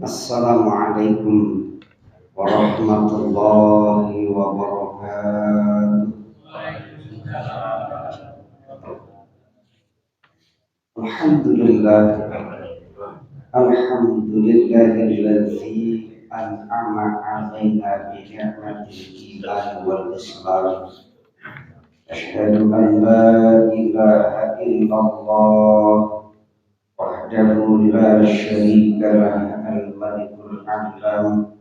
Assalamualaikum warahmatullahi wabarakatuh. Alhamdulillah, alhamdulillahilladzi an'ama 'alaina bi ni'matil iman wal islam. Asyhadu an la ilaha illallah wahdahu la syarika lah al-malikul a'lam.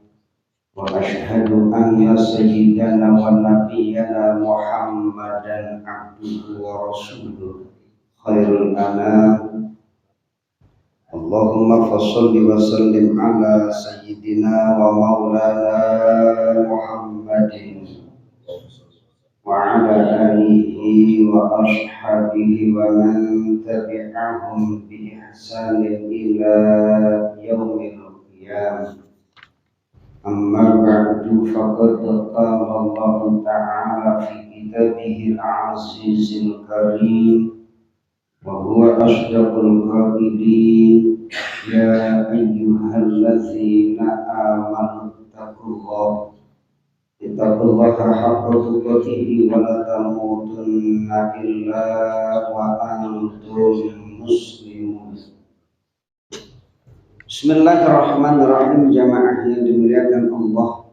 Wa asyhadu anna sayyidana wa nabiyyana Muhammadan abduhu wa rasuluh khairul anam. Allahumma fasholli wa sallim ala sayyidina wa maulana Muhammadin wa ala alihi wa ashabihi wa man tabi'ahum bi ihsanin ila yaumil qiyamah. Amma ba'du, faqad qala Allah Ta'ala fi kitabihil azizil karim wa huwa asdaqul qailin, ya ayyuhallazina amanu taqullaha haqqa tuqatih wa la tamutunna illa wa antum muslimun. Bismillahirrahmanirrahim. Jamaah yang dimuliakan Allah,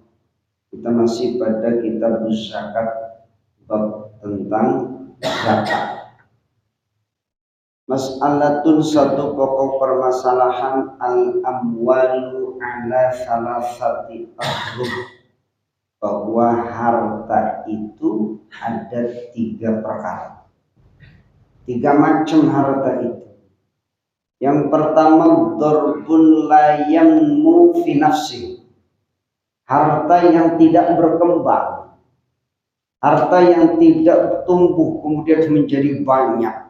kita masih pada kitab zakat, bab tentang zakat. Mas'alatun, satu pokok permasalahan, al-amwalu ala salasati asruf, bahwa harta itu ada tiga perkara, tiga macam harta itu. Yang pertama, darbun la yanmu fi nafsi, harta yang tidak berkembang, harta yang tidak tumbuh kemudian menjadi banyak.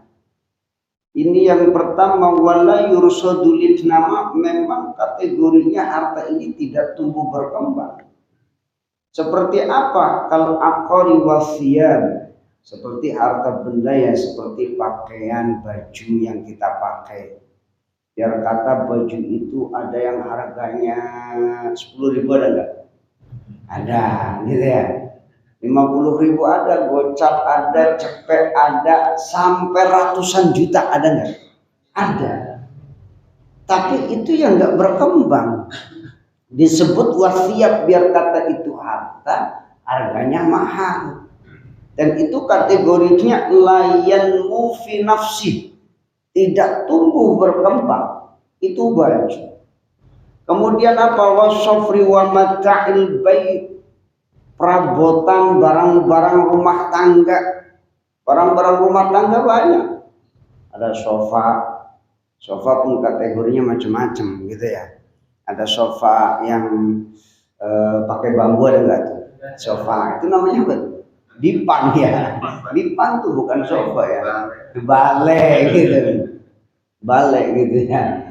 Ini yang pertama. Wala yursadu lidnama, memang kategorinya harta ini tidak tumbuh berkembang. Seperti apa? Kal aqari wasiyam, seperti harta benda ya, seperti pakaian, baju yang kita pakai. Biar kata baju itu ada yang harganya 10.000, ada enggak? Ada, gitu ya. 50.000 ada, gocap ada, cepet ada, sampai ratusan juta ada enggak? Ada. Tapi itu yang enggak berkembang. Disebut wasiat, biar kata itu harta, harganya mahal. Dan itu kategorinya layanmu fi nafsi, tidak tumbuh berkembang. Itu baju. Kemudian apa? Wasofri wa mata'il bait, perabotan barang-barang rumah tangga. Barang-barang rumah tangga banyak. Ada sofa pun kategorinya macam-macam gitu ya. Ada sofa yang pakai bambu, ada enggak tuh? Sofa itu namanya apa tuh? Dipan ya. Dipan tuh bukan sofa ya. Balai gitu. Balai gitu ya.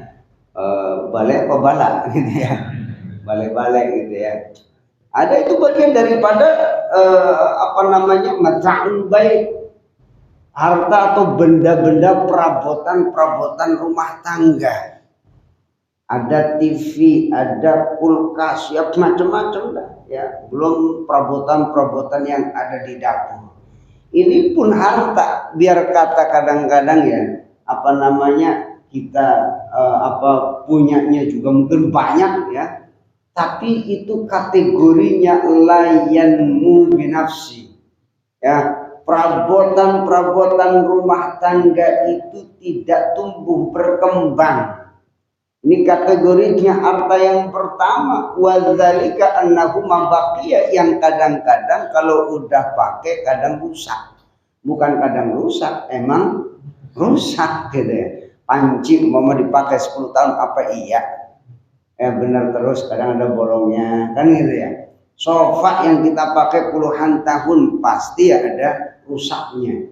Balai apa bala gitu ya. Balai-balai gitu ya. Ada itu bagian daripada mata'ul bait, harta atau benda-benda perabotan rumah tangga. Ada TV, ada kulkas, ya macam-macam dah ya. Belum perabotan yang ada di dapur. Ini pun harta, biar kata kadang-kadang ya, kita punyanya juga mungkin banyak ya. Tapi itu kategorinya layanmu binafsi ya. Perabotan rumah tangga itu tidak tumbuh berkembang. Ini kategorinya harta yang pertama. Wadzalika annahu mabaqiya, yang kadang-kadang kalau udah pakai kadang rusak. Bukan kadang rusak, emang rusak gitu ya. Panci mau dipakai 10 tahun apa iya? Benar terus, kadang ada bolongnya kan gitu ya. Sofa yang kita pakai puluhan tahun pasti ada rusaknya.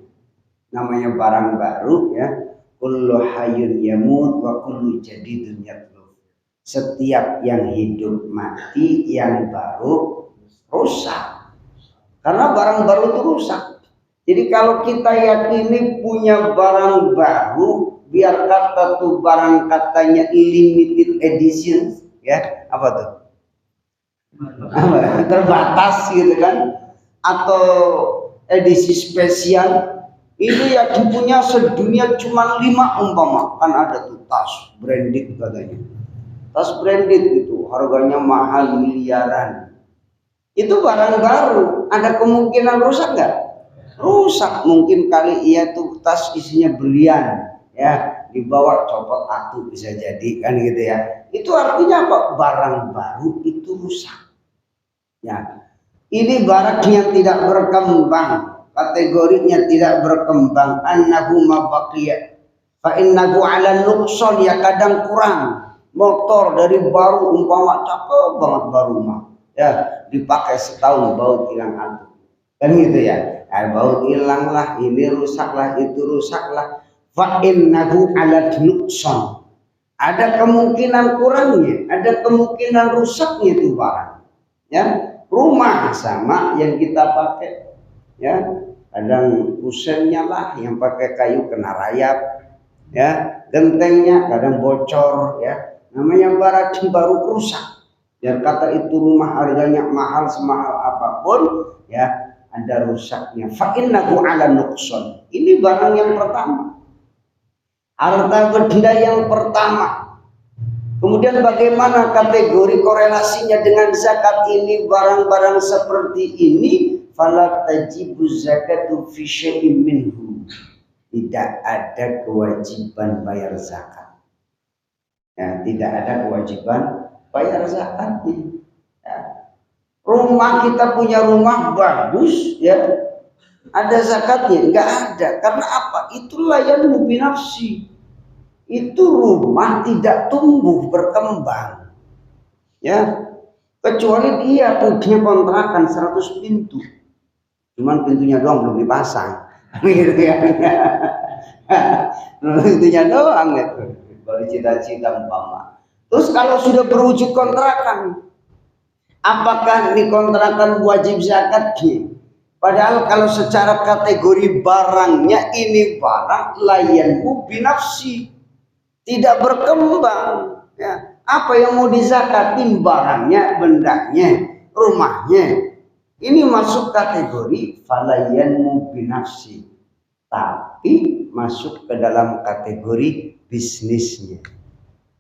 Namanya barang baru ya. Kullu hayyun yamut wa kullu jadidun yatluf. Setiap yang hidup mati, yang baru rusak. Karena barang baru itu rusak. Jadi kalau kita yakini punya barang baru, biar kata tuh barang katanya limited edition ya apa tuh? Terbatas gitu kan, atau edisi spesial ini ya punya sedunia cuma 5 umpama, kan ada tuh tas branded katanya, tas branded itu harganya mahal miliaran, itu barang baru, ada kemungkinan rusak nggak? Rusak, mungkin kali ia tuh tas isinya berlian ya, dibawa copot atu bisa jadi kan gitu ya. Itu artinya apa? Barang baru itu rusak ya. Ini barang yang tidak berkembang, kategorinya tidak berkembang, annahu mabaqiyah fa innahu ala nuqsan, ya kadang kurang. Motor dari baru umpama cakep banget baru mah ya, dipakai setahun baut hilang atu kan gitu ya. Baut hilang lah, ini rusak lah, itu rusak lah, fa innahu ala nuqsan, ada kemungkinan kurangnya, ada kemungkinan rusaknya itu barang ya. Rumah sama yang kita pakai ya, kadang kusennya lah yang pakai kayu kena rayap ya, gentengnya kadang bocor ya, namanya barang baru rusak. Biar kata itu rumah harganya mahal semahal apapun ya, ada rusaknya. Fa innahu ala nuqsan, ini barang yang pertama, harta benda yang pertama. Kemudian bagaimana kategori korelasinya dengan zakat ini? Barang-barang seperti ini fala tajibu zakatu fi syai'in minhu, tidak ada kewajiban bayar zakat ya, tidak ada kewajiban bayar zakatnya ya. Rumah kita punya rumah bagus ya, ada zakatnya? Enggak ada. Karena apa? Itulah yang binafsi, itu rumah tidak tumbuh berkembang ya, kecuali dia punya kontrakan 100 pintu, cuman pintunya doang belum dipasang gitu ya. Pintunya doang gitu, baru cita-cita umpama. Terus kalau sudah berwujud kontrakan, apakah di kontrakan wajib zakatnya? Padahal kalau secara kategori barangnya ini barang layanhu binafsi, tidak berkembang ya. Apa yang mau dizakatin? Barangnya, bendanya, rumahnya. Ini masuk kategori falayanmu binafsi, tapi masuk ke dalam kategori bisnisnya.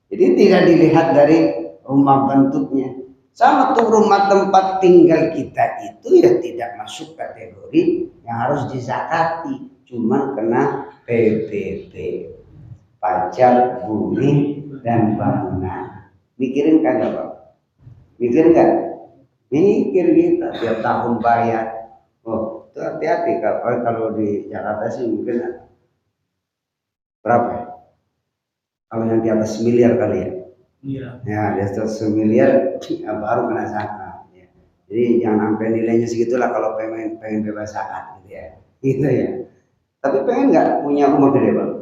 Jadi tidak dilihat dari rumah bentuknya. Sama tuh rumah tempat tinggal kita itu ya tidak masuk kategori yang harus dizakati, cuman kena PBB, pajak bumi dan bangunan. Mikirin kagak Pak? Mikir nggak? Mikir kita tiap tahun bayar. Oh, itu hati-hati kalau di Jakarta sih mungkin berapa ya? Kalau yang di atas miliar kali ya? Iya. Ya, di atas miliar ya, baru kena zakat. Ya. Jadi jangan sampai nilainya segitulah kalau pengen bebas zakat gitu ya. Gitu ya. Tapi pengen nggak punya rumah gede Bang?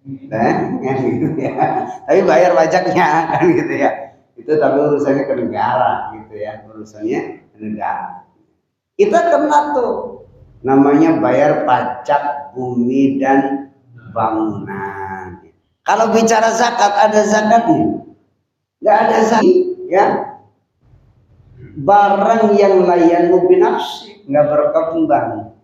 Gitu ya. Tapi bayar pajaknya kan gitu ya. Itu tapi urusannya ke negara gitu ya, urusannya ke negara. Kita kena tuh namanya bayar pajak bumi dan bangunan. Kalau bicara zakat, ada zakatnya? Nggak ada zakat ya. Barang yang layanmu binafsi, nggak berkembang.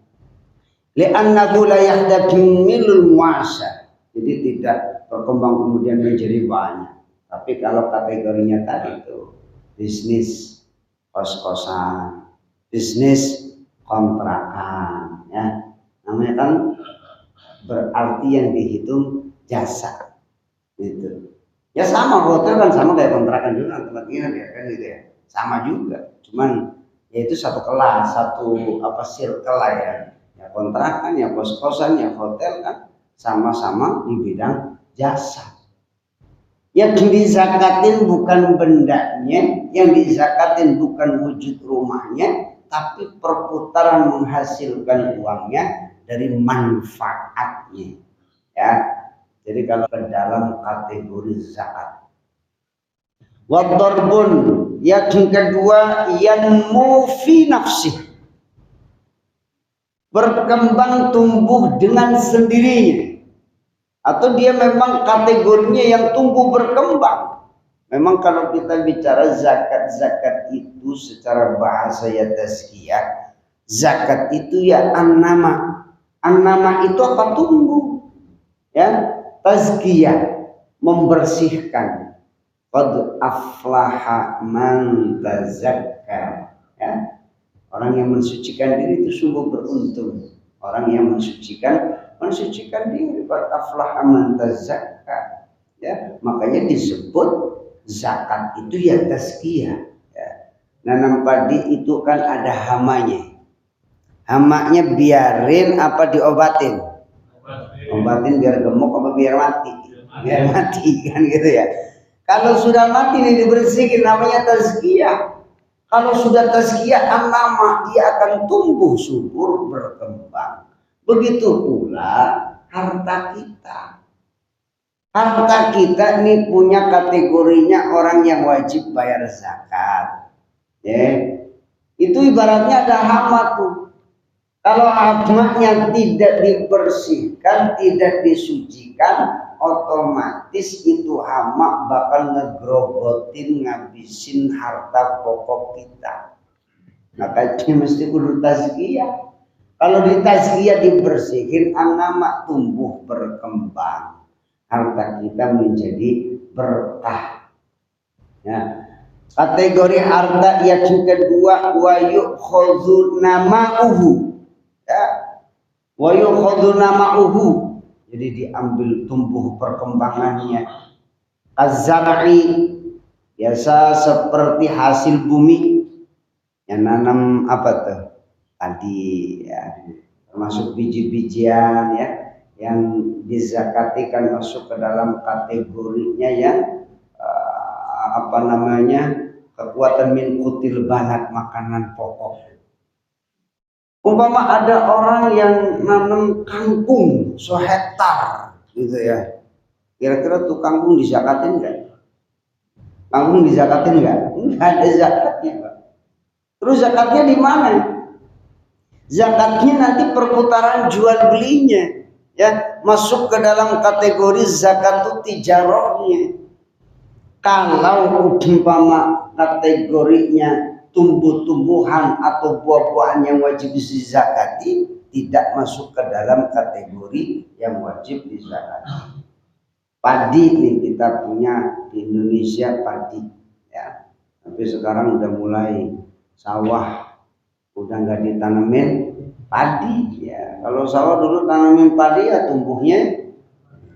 Li'annahu la yahdamilul muasa, jadi tidak berkembang kemudian menjadi banyak. Tapi kalau kategorinya tadi itu bisnis kos-kosan, bisnis kontrakan ya, namanya kan berarti yang dihitung jasa gitu. Ya sama, hotel kan sama kayak kontrakan juga, tempat nginep ya kan gitu ya, sama juga, cuman ya itu satu kelas, satu apa circle lah ya. Ya kontrakan, ya kos-kosan, ya hotel kan sama-sama di bidang jasa. Yang dizakatin bukan bendanya, yang dizakatin bukan wujud rumahnya, tapi perputaran menghasilkan uangnya dari manfaatnya ya. Jadi kalau ke dalam kategori zakat. Wadarbun, yang kedua yanmu fi nafsih, berkembang tumbuh dengan sendirinya, atau dia memang kategorinya yang tumbuh berkembang Memang kalau kita bicara zakat itu secara bahasa ya tazkiyah, zakat itu ya an-nama. An-nama itu apa? Tumbuh. Ya, tazkiyah membersihkan. Qad aflaha man tazakka. Ya. Orang yang mensucikan diri itu sungguh beruntung. Orang yang mensucikan diri. Qad aflaha man tazakka. Ya, makanya disebut zakat itu ya tazkiyah. Ya. Nanam padi itu kan ada hamanya. Hamanya biarin apa diobatin? Obatin biar gemuk apa biar mati? Biar mati kan gitu ya. Kalau sudah mati ini dibersihin namanya tazkiyah. Kalau sudah tazkiyah an-nama dia akan tumbuh subur berkembang. Begitu pula harta kita. Harta kita ini punya kategorinya orang yang wajib bayar zakat. Ya. Itu ibaratnya ada hama tuh. Kalau hamanya tidak dibersihkan, tidak disucikan, otomatis itu hama bakal ngegrogotin, ngabisin harta pokok kita. Makanya mesti kudu tazkiyah. Kalau di tazkiyah dibersihin, an-nama tumbuh berkembang. Harta kita menjadi berkah. Ya. Kategori harta yang kedua wa yukhadhu nama'uhu. Ya. Wa yukhadhu nama'uhu. Jadi diambil tumbuh perkembangannya. Az-zar'i biasa seperti hasil bumi. Yang nanam apa tuh? Tadi ya, termasuk biji-bijian ya. Yang dizakatikan masuk ke dalam kategorinya yang kekuatan min qutil banat, makanan pokok. Umpama ada orang yang nanam kangkung sehektar gitu ya, kira-kira tuh kangkung dizakatin nggak? Kangkung dizakatin nggak? Nggak ada zakatnya, Pak. Terus zakatnya di mana? Zakatnya nanti perputaran jual belinya. Ya, masuk ke dalam kategori zakat tijarahnya. Kalau umpama kategorinya tumbuh-tumbuhan atau buah-buahan yang wajib dizakati, tidak masuk ke dalam kategori yang wajib dizakati. Padi nih kita punya di Indonesia padi, ya. Tapi sekarang udah mulai sawah, udah nggak ditanemin padi ya. Kalau sawah dulu tanamin padi ya tumbuhnya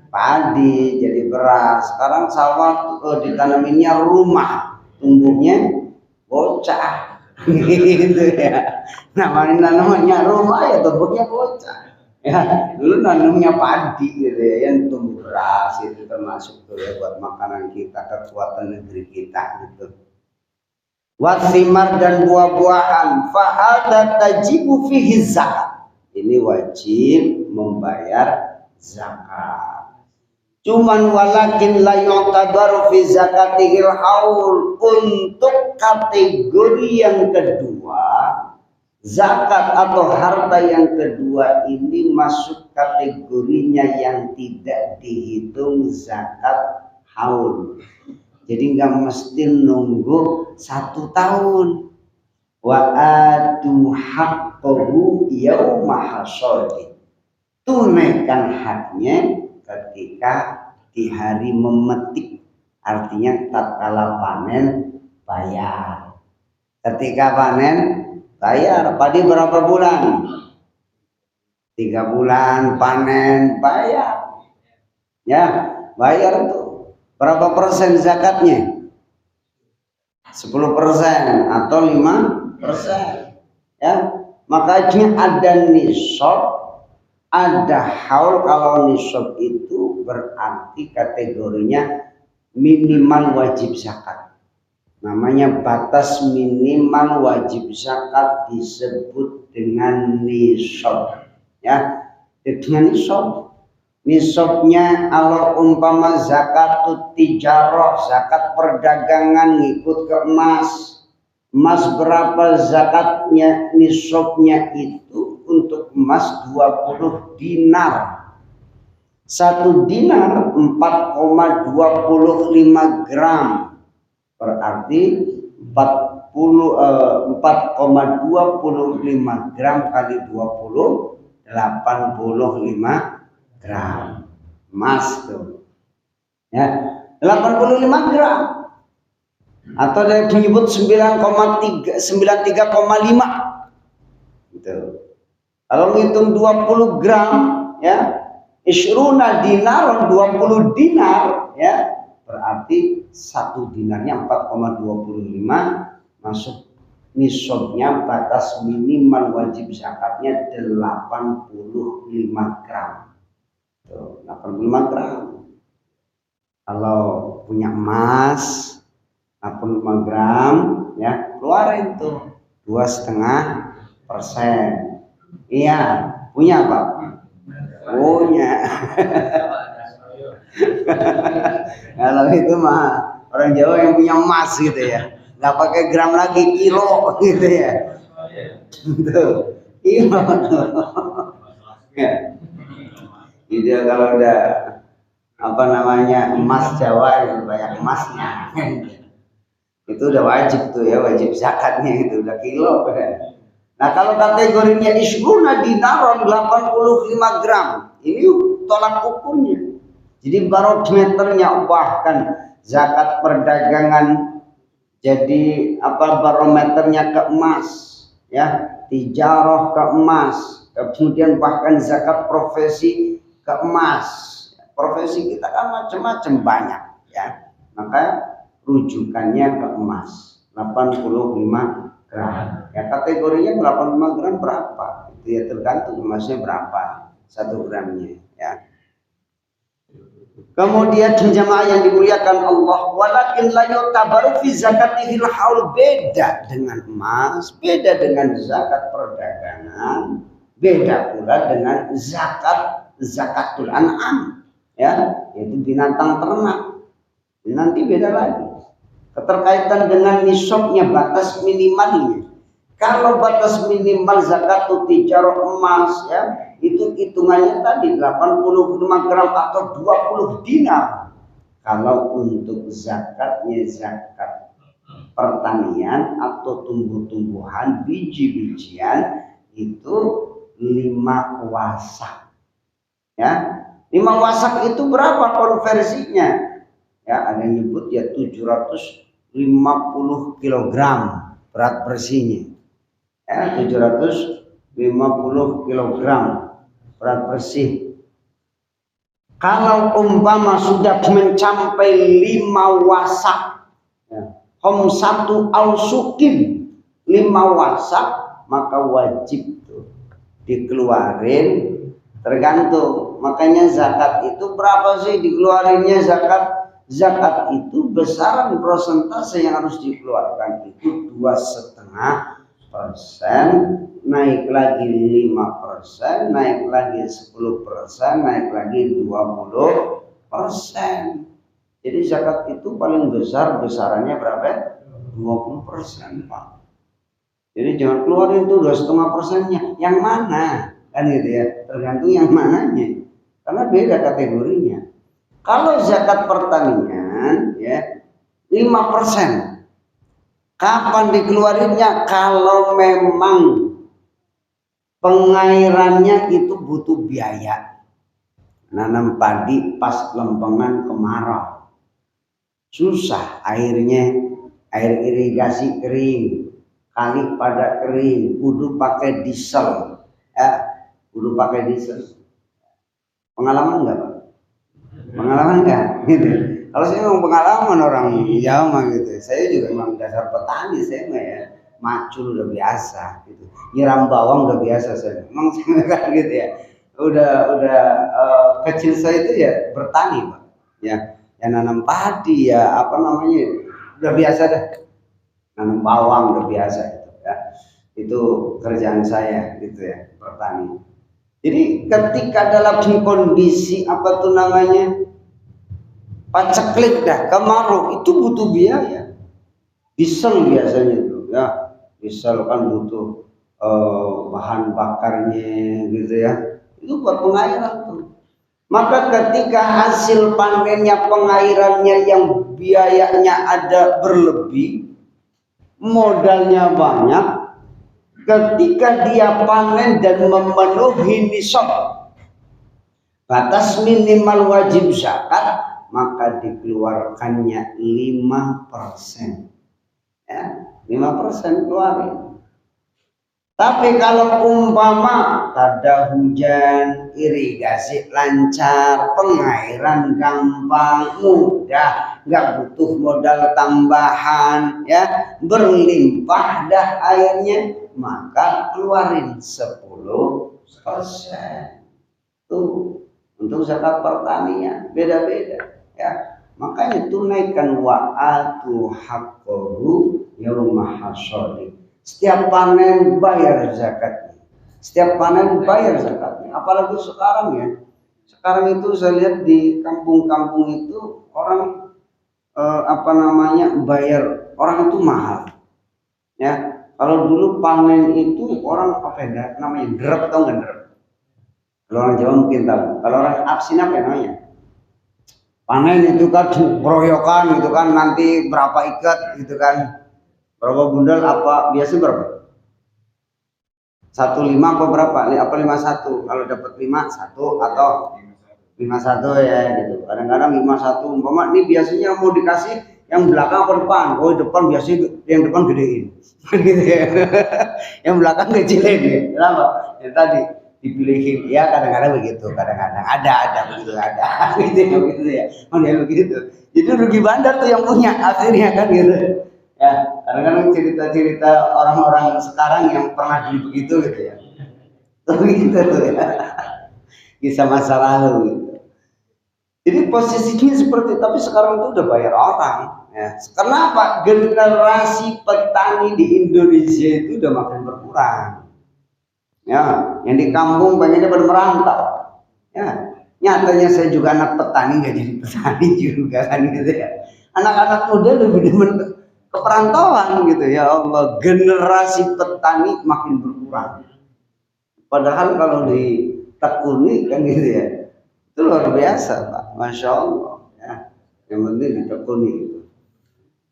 padi jadi beras. Sekarang sawah ditanaminnya rumah, tumbuhnya bocah gitu ya. Namanya rumah ya tumbuhnya bocah. Ya, dulu nanamnya padi gitu ya, yang tumbuh beras itu termasuk tuh ya buat makanan kita, kekuatan negeri kita gitu. Wasimar dan buah-buahan fahada tajibu fihi zakat. Ini wajib membayar zakat. Cuman walakin la yu'tabaru fi zakatihil haul. Untuk kategori yang kedua, zakat atau harta yang kedua ini masuk kategorinya yang tidak dihitung zakat haul. Jadi nggak mesti nunggu 1 tahun. Wa atu haqqahu yauma hasadi. Tunaikan haknya ketika di hari memetik. Artinya tatkala panen bayar. Ketika panen bayar. Padi berapa bulan? 3 bulan panen bayar. Ya, bayar tuh. Berapa persen zakatnya? 10% atau 5%. Ya, makanya ada nisab, ada haul. Kalau nisab itu berarti kategorinya minimal wajib zakat. Namanya batas minimal wajib zakat disebut dengan nisab. Ya, dengan nisab. Nisabnya kalau umpama zakatut tijarah, zakat perdagangan ngikut ke emas. Emas berapa zakatnya? Nisabnya itu untuk emas 20 dinar. 1 dinar 4,25 gram. berarti 4,25 gram kali 20 85 gram emas tuh ya, 85 gram atau ada yang menyebut 93,5 gitu. Kalau ngitung 20 gram ya, isruna dinar, 20 dinar ya, berarti 1 dinarnya 4,25, masuk nisabnya, batas minimal wajib zakatnya 85 gram. Tuh, 85 gram. Kalau punya emas 85 gram ya, keluarin tuh 2,5%. Iya, punya Pak? Punya. Kalau itu mah orang Jawa yang punya emas gitu ya, nggak pakai gram lagi, kilo gitu ya. Tuh, iya. Gitu kalau udah apa namanya emas Jawa itu banyak emasnya. Itu udah wajib tuh ya, wajib zakatnya itu udah kilo. Nah kalau kategorinya isruna dinaron 85 gram, ini tolak ukurnya. Jadi barometernya, bahkan zakat perdagangan jadi apa, barometernya ke emas ya, tijarah ke emas, kemudian bahkan zakat profesi ke emas. Profesi kita kan macam-macam banyak ya, maka rujukannya ke emas 85 gram ya. Kategorinya 85 gram berapa itu ya, tergantung emasnya berapa 1 gramnya ya. Kemudian jemaah yang dimuliakan Allah, walakin la yutabaru fi zakatihil haul, beda dengan emas, beda dengan zakat perdagangan, beda pula dengan zakatul an'am ya, yaitu binatang ternak. Nanti beda lagi. Keterkaitan dengan nisabnya, batas minimalnya. Kalau batas minimal zakatul tijarah emas ya, itu hitungannya tadi 85 gram atau 20 dinar. Kalau untuk zakatnya zakat pertanian atau tumbuh-tumbuhan, biji-bijian, itu 5 wasak. Ya, 5 wasak itu berapa konversinya? Ya, ada yang nyebut ya 750 kg berat bersihnya. Ya, 750 kg berat bersih. Kalau umpama sudah mencapai 5 wasak ya, satu ausukin 5 wasak, maka wajib tuh dikeluarin. Tergantung, makanya zakat itu berapa sih dikeluarinnya zakat? Zakat itu besaran persentase yang harus dikeluarkan itu 2,5%, naik lagi 5%, naik lagi 10%, naik lagi 20%. Jadi zakat itu paling besar, besarannya berapa? 20%, Pak. Jadi jangan keluarin itu 2,5%-nya. Yang mana? Kan gitu ya, tergantung yang mananya, karena beda kategorinya. Kalau zakat pertanian ya 5%, kapan dikeluarinnya? Kalau memang pengairannya itu butuh biaya, nanam padi pas lempengan kemarau, susah airnya, air irigasi kering, kali pada kering, kudu pakai diesel ya, kudu pakai diesel. Pengalaman enggak Pak? Pengalaman enggak? Gitu. Kalau saya memang pengalaman orang Jawa gitu. Saya juga memang dasar petani, saya mah ya macul udah biasa gitu. Nyiram bawang udah biasa saya. Memang kan gitu ya. Udah kecil saya itu ya bertani Pak. Ya, nanam padi ya, apa namanya? Udah biasa dah. Nanam bawang udah biasa gitu ya. Itu kerjaan saya gitu ya, bertani. Jadi ketika dalam kondisi apa tuh namanya paceklik dah, kemarau, itu butuh biaya. Diesel biasanya tuh ya, diesel kan butuh bahan bakarnya gitu ya. Itu buat pengairan tuh. Maka ketika hasil panennya, pengairannya yang biayanya ada berlebih, modalnya banyak, ketika dia panen dan memenuhi nisab batas minimal wajib zakat, maka dikeluarkannya 5%. Ya, 5% keluarin. Tapi kalau umpama ada hujan, irigasi lancar, pengairan gampang, mudah, nggak butuh modal tambahan, ya, berlimpah dah airnya, maka keluarin 10%. Tuh, untuk zakat pertanian beda-beda, ya. Makanya tunaikan wa'atu haqqahu yauma hasadi. Setiap panen bayar zakatnya. Setiap panen bayar zakatnya. Apalagi sekarang ya. Sekarang itu saya lihat di kampung-kampung itu orang bayar orang itu mahal. Ya, kalau dulu panen itu orang namanya drep, tau nggak drep? Kalau orang Jawa mungkin tahu. Kalau orang Absin apa namanya? Panen itu kan keroyokan gitu kan, nanti berapa ikat gitu kan. Berapa bundel apa biasanya berapa? 15 apa berapa? Apa 51? Kalau dapat 5 1 atau 51 ya gitu. Kadang-kadang 51 umpama ini biasanya mau dikasih yang belakang atau depan. Oh, depan biasanya yang depan gedein. Gitu ya. Yang belakang kecilin ya. Kenapa? Yang tadi dipilihin. Ya kadang-kadang begitu, kadang-kadang ada begitu ada. Gitu ya. Model begitu. Jadi rugi bandar tuh yang punya akhirnya kan gitu. Ya, kadang-kadang cerita-cerita orang-orang sekarang yang pernah dulu begitu gitu ya. Begitu ya. Kisah masa lalu gitu. Jadi posisinya seperti, tapi sekarang itu udah bayar orang ya. Kenapa? Generasi petani di Indonesia itu udah makin berkurang. Ya, yang di kampung banyaknya bermerantau. Ya, nyatanya saya juga anak petani, nggak jadi petani juga kan gitu ya. Anak-anak muda lebih demen keperantauan gitu ya. Allah, generasi petani makin berkurang. Padahal kalau ditekuni kan gitu ya, itu luar biasa Pak, Masya Allah ya. Yang penting ditekuni gitu.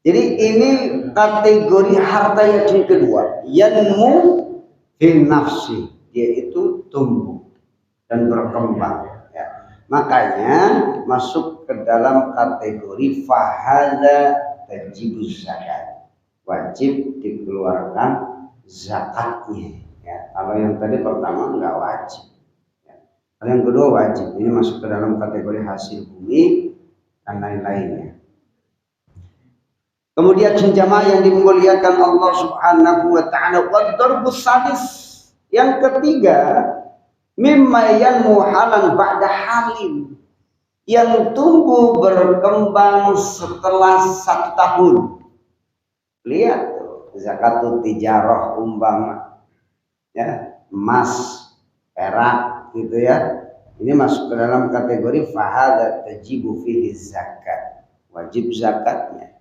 Jadi ini kategori harta yang kedua, yanmu fi nafsi, yaitu tumbuh dan berkembang ya. Makanya masuk ke dalam kategori fahada tajibus zakat, wajib dikeluarkan zakatnya ya. Kalau yang tadi pertama nggak wajib ya. Kalau yang kedua wajib. Ini masuk ke dalam kategori hasil bumi dan lain-lainnya. Kemudian jamaah yang dimuliakan Allah Subhanahu wa taala, wadarbus sadis, yang ketiga, mimma yanmu halan ba'da halin, yang tumbuh berkembang setelah 1 tahun. Lihat tuh, zakatul tijarah umpama ya, emas, perak gitu ya. Ini masuk ke dalam kategori fahada tajibu fihi zakat, wajib zakatnya.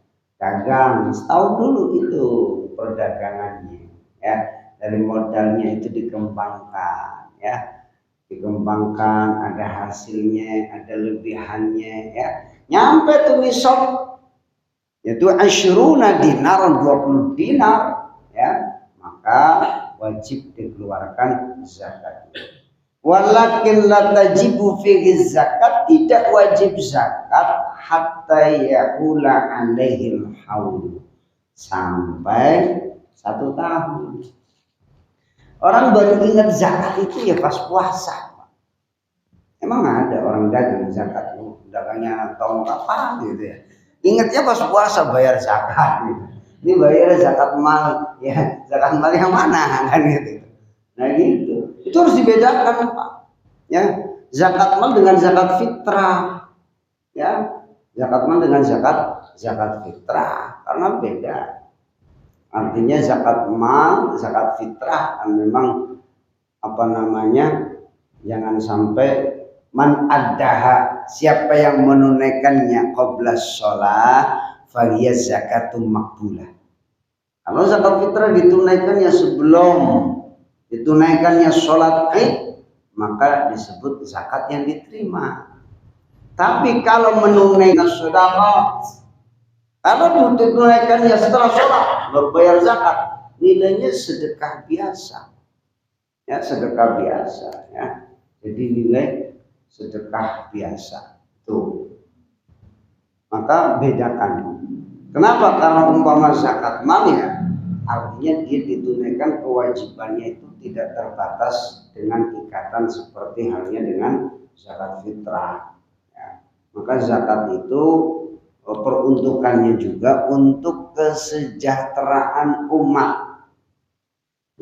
Dagang setahun dulu itu perdagangannya ya, dari modalnya itu dikembangkan ya, dikembangkan, ada hasilnya, ada lebihannya ya, nyampe tuh nisab yaitu asyruna dinar, 20 dinar ya, maka wajib dikeluarkan zakat. Walakin la tajibu fihi zakat, tidak wajib zakat hatta yahula alaihil haul, sampai 1 tahun. Orang baru ingat zakat itu ya pas puasa. Emang ada orang dagang zakat, dagangnya tahun kapan gitu ya. Ingatnya pas puasa bayar zakat gitu. Ini bayar zakat mal ya, zakat mal yang mana kan gitu. Nah gitu. Itu harus dibedakan Pak. Ya, zakat mal dengan zakat fitrah. Ya, zakat mal dengan zakat fitrah, karena beda. Artinya zakat mal, zakat fitrah memang jangan sampai man addaha, siapa yang menunaikannya qabla shalah fahiya zakatum maqbulah. Kalau zakat fitrah ditunaikannya sebelum ditunaikannya sholat Id, maka disebut zakat yang diterima. Tapi kalau menunaikan sedekah, kalau ditunaikan ya setelah sholat baru bayar zakat, nilainya sedekah biasa. Ya, sedekah biasa ya. Jadi nilai sedekah biasa. Tuh. Maka bedakan. Kenapa? Karena umpama zakat mal ya, artinya dia ditunaikan kewajibannya itu tidak terbatas dengan ikatan seperti halnya dengan zakat fitrah. Ya. Maka zakat itu peruntukannya juga untuk kesejahteraan umat.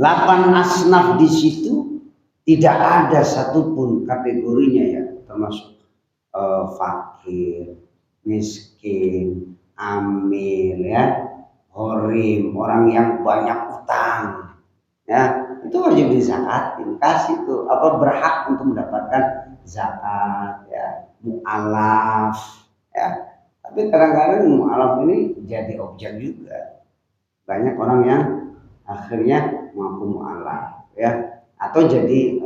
8 asnaf di situ tidak ada satupun kategorinya ya, termasuk fakir, miskin, amil ya, horim, orang yang banyak utang ya, itu wajib dizakatin, kasih tuh apa berhak untuk mendapatkan zakat ya, mu'alaf ya. Tapi kadang-kadang mu'alaf ini jadi objek juga, banyak orang yang akhirnya mampu mu'alaf ya, atau jadi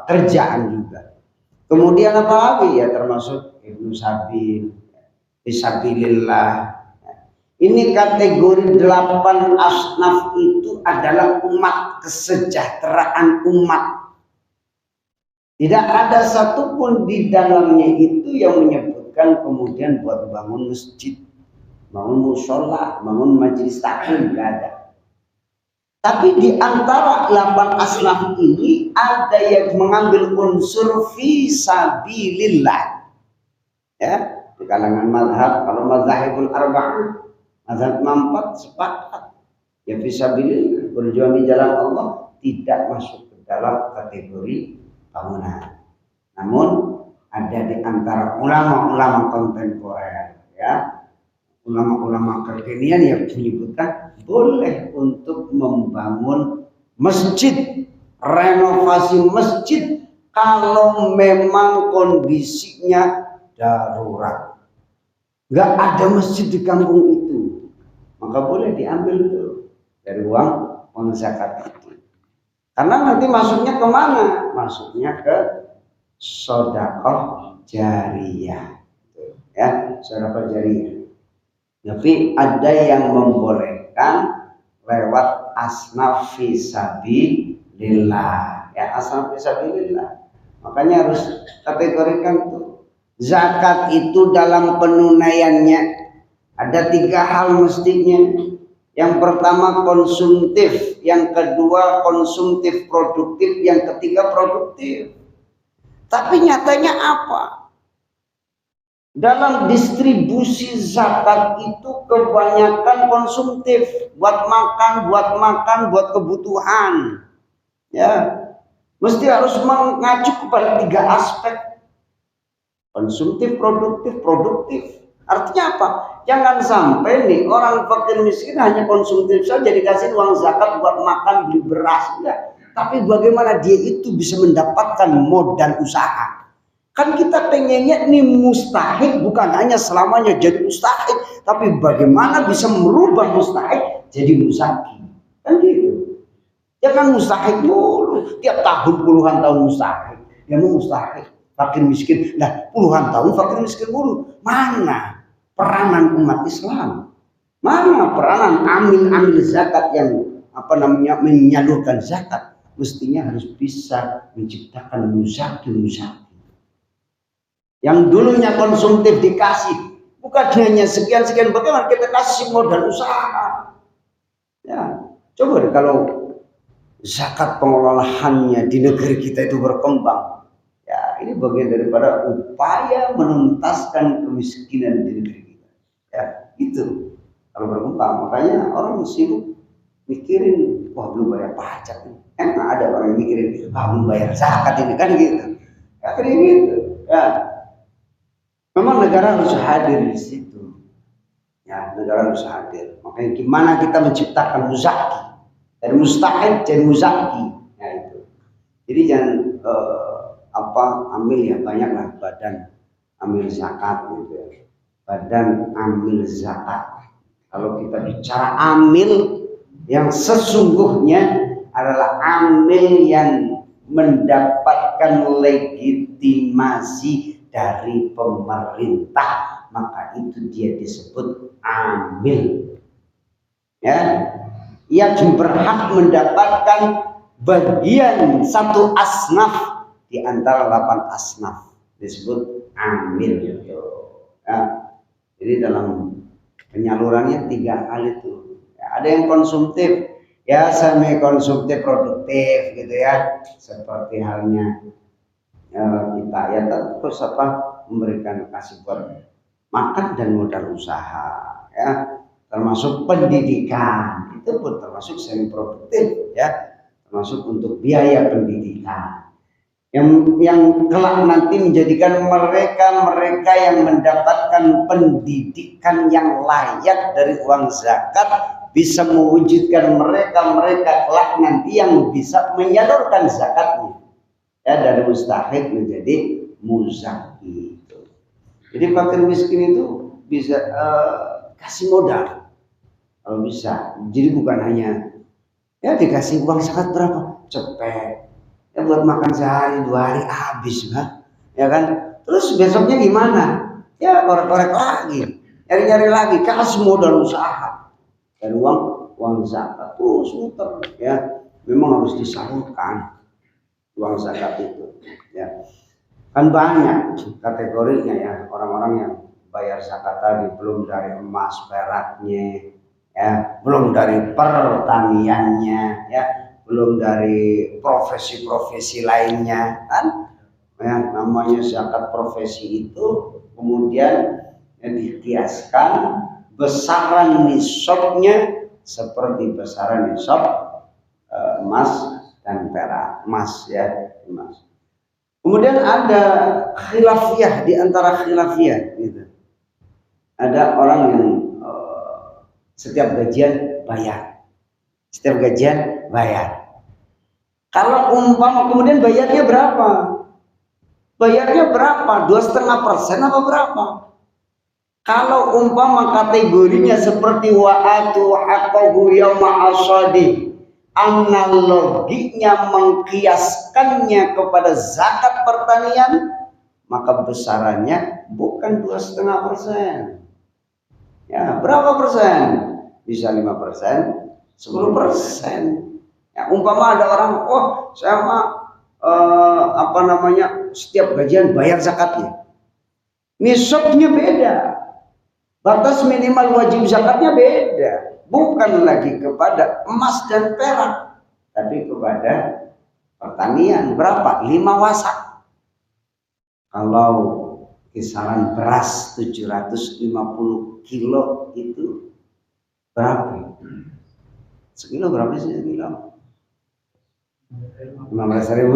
kerjaan juga. Kemudian apa lagi ya, termasuk ibnu sabil, fisabilillah. Ini kategori 8 asnaf itu adalah umat, kesejahteraan umat. Tidak ada satupun di dalamnya itu yang menyebutkan kemudian buat bangun masjid, bangun musola, bangun majelis taklim, tidak ada. Tapi di antara 8 asnaf ini ada yang mengambil unsur fisabilillah. Ya, di kalangan mazhab, kalau mazhabul arba'ah, mazhab 4 sepakat ya fisabilillah, berjuang di jalan Allah tidak masuk ke dalam kategori bangunan. Namun ada di antara ulama-ulama kontemporer ya, ulama-ulama kekinian yang menyebutkan boleh untuk membangun masjid, renovasi masjid kalau memang kondisinya darurat. Nggak ada masjid di kampung itu, maka boleh diambil tuh dari uang zakat itu. Karena nanti masuknya kemana? Masuknya ke sedekah jariyah, ya, sedekah jariyah. Tapi ada yang membolehkan lewat asnaf fisabilillah, ya, asnaf fisabilillah. Makanya harus kategorikan tuh. Zakat itu dalam penunaiannya ada 3 hal mestinya. Yang pertama konsumtif, yang kedua konsumtif produktif, yang ketiga produktif. Tapi nyatanya apa? Dalam distribusi zakat itu kebanyakan konsumtif, buat makan, buat kebutuhan. Ya, mesti harus mengacu kepada 3 aspek. Konsumtif, produktif, produktif. Artinya apa? Jangan sampai nih orang fakir miskin hanya konsumtif saja, dikasih uang zakat buat makan, beli beras, enggak. Tapi bagaimana dia itu bisa mendapatkan modal usaha? Kan kita pengennya nih mustahik bukan hanya selamanya jadi mustahik, tapi bagaimana bisa merubah mustahik jadi muzaki. Kan gitu. Jangan mustahik dulu, tiap tahun puluhan tahun mustahik. Dia mau mustahik. Fakir miskin, nah puluhan tahun fakir miskin dulu. Mana peranan umat Islam? Mana peranan amil zakat yang menyalurkan zakat? Mestinya harus bisa menciptakan muzaki. Yang dulunya konsumtif dikasih, bukan hanya sekian-sekian, bagaimana kita kasih modal usaha? Ya, coba deh kalau zakat pengelolaannya di negeri kita itu berkembang. Ya, ini bagian daripada upaya menuntaskan kemiskinan di negeri kita. Ya, itu kalau berkembang. Makanya orang sibuk mikirin, wah belum bayar pajak nih. Emang ada orang yang mikirin, belum bayar zakat ini kan gitu. Ya, kayak gitu. Ya, memang negara harus hadir di situ. Ya, negara harus hadir. Makanya gimana kita menciptakan muzaki dari mustahil jadi muzaki. Ya itu. Jadi jangan ambil ya, banyaklah badan ambil zakat gitu ya. Badan ambil zakat. Kalau kita bicara amil yang sesungguhnya adalah amil yang mendapatkan legitimasi dari pemerintah, maka itu dia disebut amil. Ya, yang berhak mendapatkan bagian satu asnaf di antara 8 asnaf disebut amil. Ya, jadi dalam penyalurannya 3 hal itu. Ya, ada yang konsumtif, ya semi konsumtif produktif gitu ya, seperti halnya kita ya terus memberikan kasih buat makan dan modal usaha, ya termasuk pendidikan itu pun termasuk semi produktif, ya termasuk untuk biaya pendidikan yang kelak nanti menjadikan mereka yang mendapatkan pendidikan yang layak dari uang zakat bisa mewujudkan mereka kelak nanti yang bisa menyalurkan zakatnya, ya dari mustahik menjadi muzaki. Jadi fakir miskin itu bisa kasih modal kalau bisa. Jadi bukan hanya ya dikasih uang zakat berapa cepet, ya buat makan sehari 2 hari habis kan, ya kan. Terus besoknya gimana? Ya korek-korek lagi, nyari-nyari lagi, kasih modal usaha dari uang zakat terus muter, ya memang harus disalurkan uang zakat itu, ya kan banyak kategorinya ya orang-orang yang bayar zakat tadi, belum dari emas peraknya, ya belum dari pertaniannya, ya belum dari profesi-profesi lainnya kan, ya namanya zakat profesi itu kemudian dikiaskan besaran nisabnya seperti besaran nisab emas dan perak, emas ya emas. Kemudian ada khilafiyah, di antara khilafiyah gitu. Ada orang yang setiap gajian bayar. Setiap gajian bayar. Kalau umpama kemudian bayarnya berapa? Bayarnya berapa? 2,5% apa berapa? Kalau umpama kategorinya seperti wa'atu haqqahu yauma hasadi, analoginya mengkiaskannya kepada zakat pertanian, maka besarannya bukan 2,5%. Ya, berapa persen? Bisa 5%, 10%. Ya, umpama ada orang, oh saya mah setiap gajian bayar zakatnya. Nisabnya beda. Batas minimal wajib zakatnya beda. Bukan lagi kepada emas dan perak, tapi kepada pertanian. Berapa? 5 wasak. Kalau kisaran beras 750 kilo itu berapa? Sekilo berapa sih sekilo? 15.000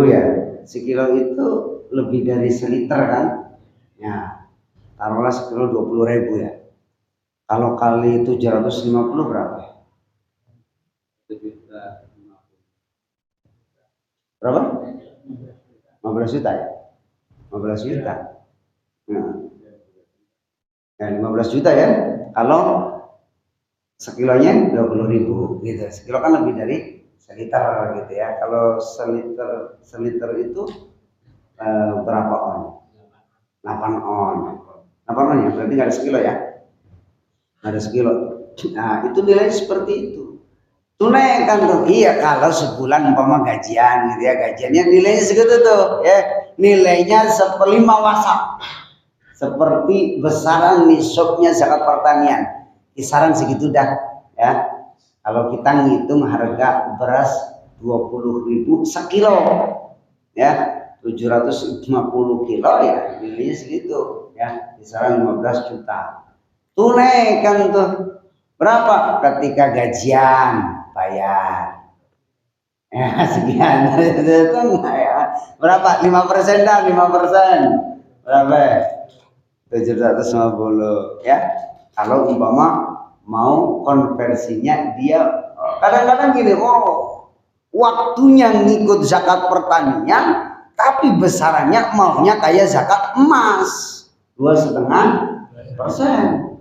ya. Sekilo itu lebih dari seliter kan? Ya, taruhlah sekilo 20.000 ya. Kalau kali 750 berapa? Berapa? 15 juta ya? 15 juta. Nah. Ya, 15 juta ya. Kalau sekilonya 20.000 gitu. Sekilo kan lebih dari seliter gitu ya. Kalau seliter itu berapa on? 8 on. 8 on ya, berarti nggak ada sekilo ya? Ada sekilo. Nah itu nilai seperti itu. Tunaikan tuh. Iya kalau sebulan umpama gajian gitu ya, gajiannya nilainya segitu tuh ya, nilainya 1/5 wasak, seperti besaran nisabnya zakat pertanian, kisaran segitu dah ya. Kalau kita ngitung harga beras 20.000 sekilo ya, 750 kilo ya nilainya segitu ya, kisaran 15 juta. Tunaikan tuh berapa ketika gajian bayar ya sekian ya. Berapa? 5% dah, 5% berapa? 750 ya. Kalau umpama mau konversinya dia kadang-kadang gini, oh waktunya ngikut zakat pertanian tapi besarannya maunya kayak zakat emas 2,5%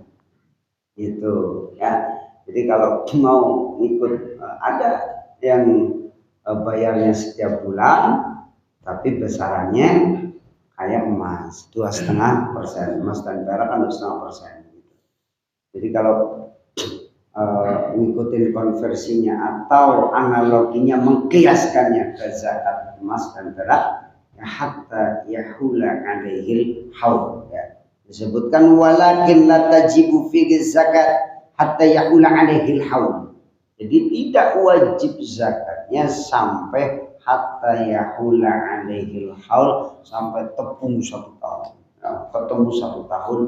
gitu ya. Jadi kalau mau ikut ada yang bayarnya setiap bulan tapi besarannya kayak emas 2,5%, emas dan perak kan 2,5%. Jadi kalau ngikutin konversinya atau analoginya mengkiaskannya ke zakat emas dan perak, ya hatta yahula alaihil haul, ya. Disebutkan walakin la tajibu fi zakat hatta yahula alaihil haul. Jadi tidak wajib zakatnya sampai hatta yahula alaihil haul, sampai tepung 1 tahun. Ya, ketemu 1 tahun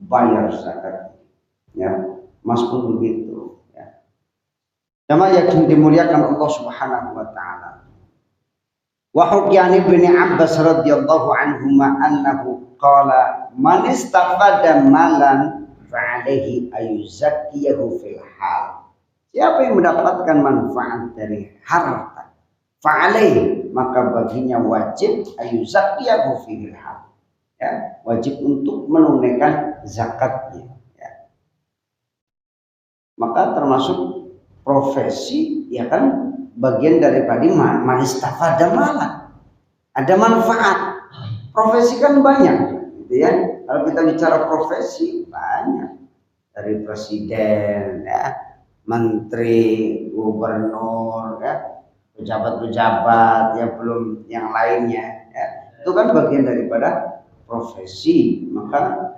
bayar zakat. Ya, emas pun begitu. Ya. Jamaah yang dimuliakan Allah Subhanahu wa taala. Wa hukyani bin Abbas radhiyallahu anhuma annahu qala man istafada malan fa alaihi ayuzakkiyahu fil hal. Siapa yang mendapatkan manfaat dari harta, fa'alaihi, maka baginya wajib ayuzakkiyahu fil hal. Ya, wajib untuk menunaikan zakatnya. Ya. Maka termasuk profesi, ya kan, bagian daripada manistafada malan. Ada manfaat. Profesi kan banyak, gitu ya. Kalau kita bicara profesi banyak, dari presiden, ya, menteri, gubernur, ya, pejabat-pejabat, ya, belum yang lainnya, ya. Itu kan bagian daripada profesi. Maka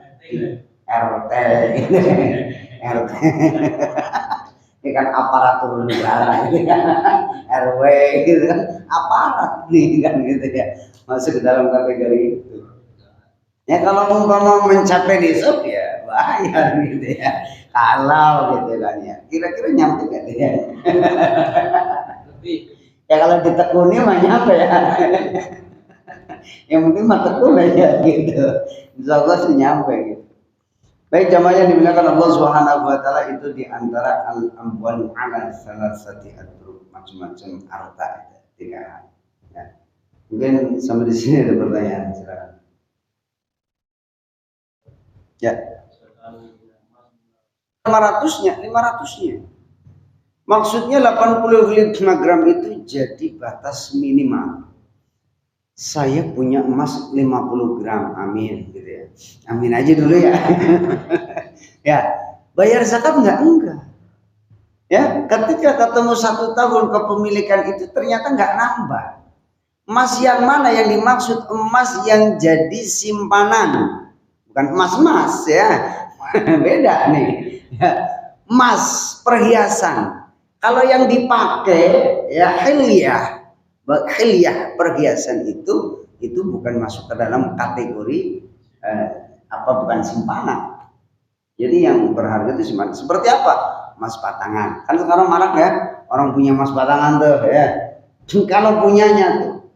RT RT ini kan aparatur negara, ini kan RW gitu kan, aparat nih kan gitu ya, masuk ke dalam kategori itu. Ya kalau umpama mencapai nisab ya bayar gitu ya. Kalau gitu kan ya, kira-kira nyampe nggak ya? Ya kalau ditekuni mah nyampe ya. Yang penting mah tekun aja gitu. Insyaallah sih nyampe gitu. Baik jamaah yang dimuliakan Allah Subhanahu wa taala, itu di antara al-amwal ala salasati adrub, macam-macam harta itu 3 hal. Ya. Mungkin sampai di sini ada pertanyaan, silakan. Ya. 500-nya. Maksudnya 85 gram itu jadi batas minimal. Saya punya emas 50 gram, amin gitu ya. Amin aja dulu ya. Ya, bayar zakat enggak. Ya, ketika ketemu 1 tahun kepemilikan itu ternyata enggak nambah. Emas yang mana yang dimaksud? Emas yang jadi simpanan. Bukan emas-emas ya. Beda nih. Ya, emas perhiasan. Kalau yang dipakai ya hilyah perhiasan itu bukan masuk ke dalam kategori bukan simpanan. Jadi yang berharga itu simpanan. Seperti apa? Emas batangan. Kan sekarang marak ya, orang punya emas batangan tuh ya. Kalau punyanya tuh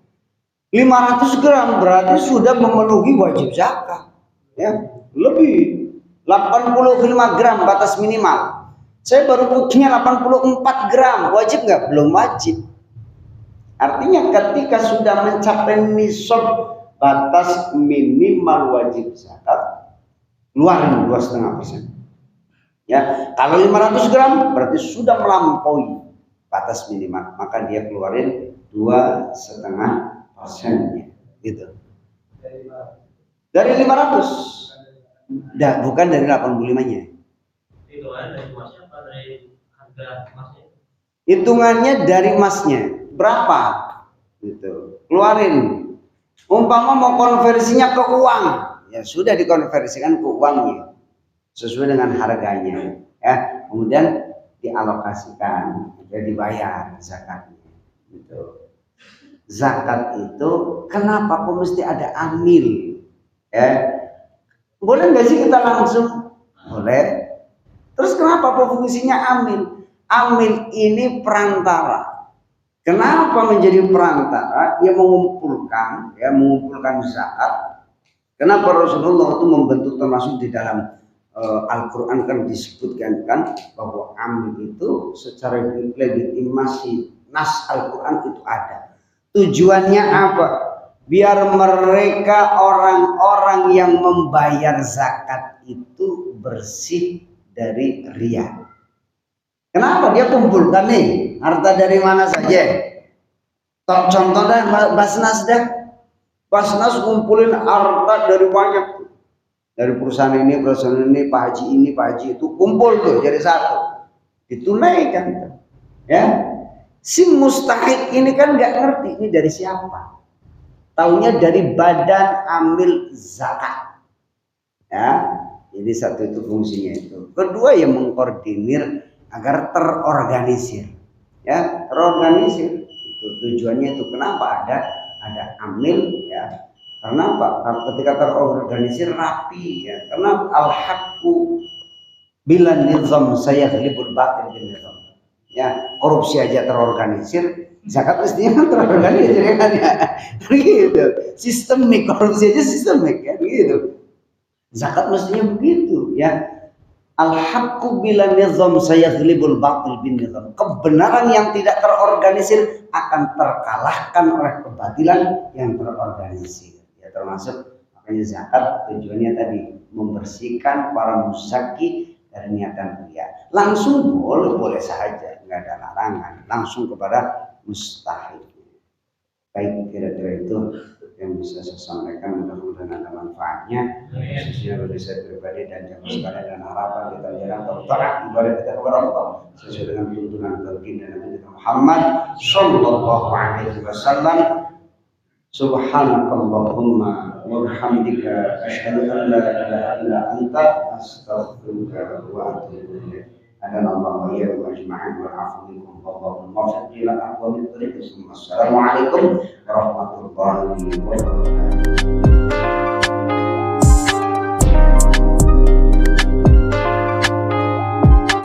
500 gram berarti sudah memenuhi wajib zakat. Ya, lebih 85 gram batas minimal. Saya baru punya 84 gram, wajib nggak? Belum wajib. Artinya ketika sudah mencapai nisab batas minimal wajib zakat, keluarin 2,5%. Ya, kalau 500 gram berarti sudah melampaui batas minimal, maka dia keluarin 2,5%-nya, gitu. Dari 500, bukan dari 85-nya. Hitungannya dari emasnya berapa gitu, keluarin. Umpama mau konversinya ke uang, ya sudah dikonversikan ke uangnya sesuai dengan harganya, ya, kemudian dialokasikan, jadi dibayar zakatnya gitu. Zakat itu kenapa kok mesti ada amil, ya? Boleh nggak sih kita langsung? Boleh. Terus kenapa fungsinya amil? Amil ini perantara. Kenapa menjadi perantara? Dia mengumpulkan zakat. Kenapa Rasulullah itu membentuk, termasuk di dalam Al-Quran kan disebutkan kan bahwa amil itu secara legitimasi nas Al-Quran itu ada. Tujuannya apa? Biar mereka orang-orang yang membayar zakat itu bersih dari riya. Kenapa dia kumpulkan nih harta dari mana saja? Contohnya Basnas dah. Basnas ngumpulin harta dari banyak, dari perusahaan ini, Pak Haji ini, Pak Haji itu, kumpul tuh jadi satu, ditunaikan, ya. Si mustahik ini kan nggak ngerti ini dari siapa, taunya dari badan amil zakat, ya. Jadi satu itu fungsinya itu. Kedua yang mengkoordinir agar terorganisir, ya, terorganisir. Itu tujuannya itu. Kenapa ada amil, ya? Karena apa? Ketika terorganisir rapi, ya. Karena al-haqqu bila nizam sayaghlibul batil bin nizam. Ya, korupsi aja terorganisir, zakat mestinya terorganisir kan ya. Gitu. Sistemik, korupsi aja sistemik kan gitu. Zakat mestinya begitu, ya. Al-haqqu bila nizam sayaghlibul batil bin nizam. Kebenaran yang tidak terorganisir akan terkalahkan oleh kebatilan yang terorganisir. Ya, termasuk makanya zakat tujuannya tadi membersihkan para muzaki dari niatan ria. Langsung boleh saja, nggak ada larangan. Langsung kepada mustahil. Baik, kira-kira itu yang bisa saya sampaikan, mudah-mudahan ada manfaatnya khususnya bagi saya pribadi dan jamaah sekalian, dan harapan kita jalan taat ibadah kita kepada Allah sesuai dengan tuntunan Nabi Muhammad sallallahu alaihi wasallam. Subhanakallahumma wa bihamdika asyhadu an la ilaha illa anta astaghfiruka wa atubu ilaik. Adallahu wa iyyakum ajma'in wal 'afwu minkum wallahu muwaffiq ila aqwamit thoriq. Assalamualaikum warahmatullahi wabarakatuh.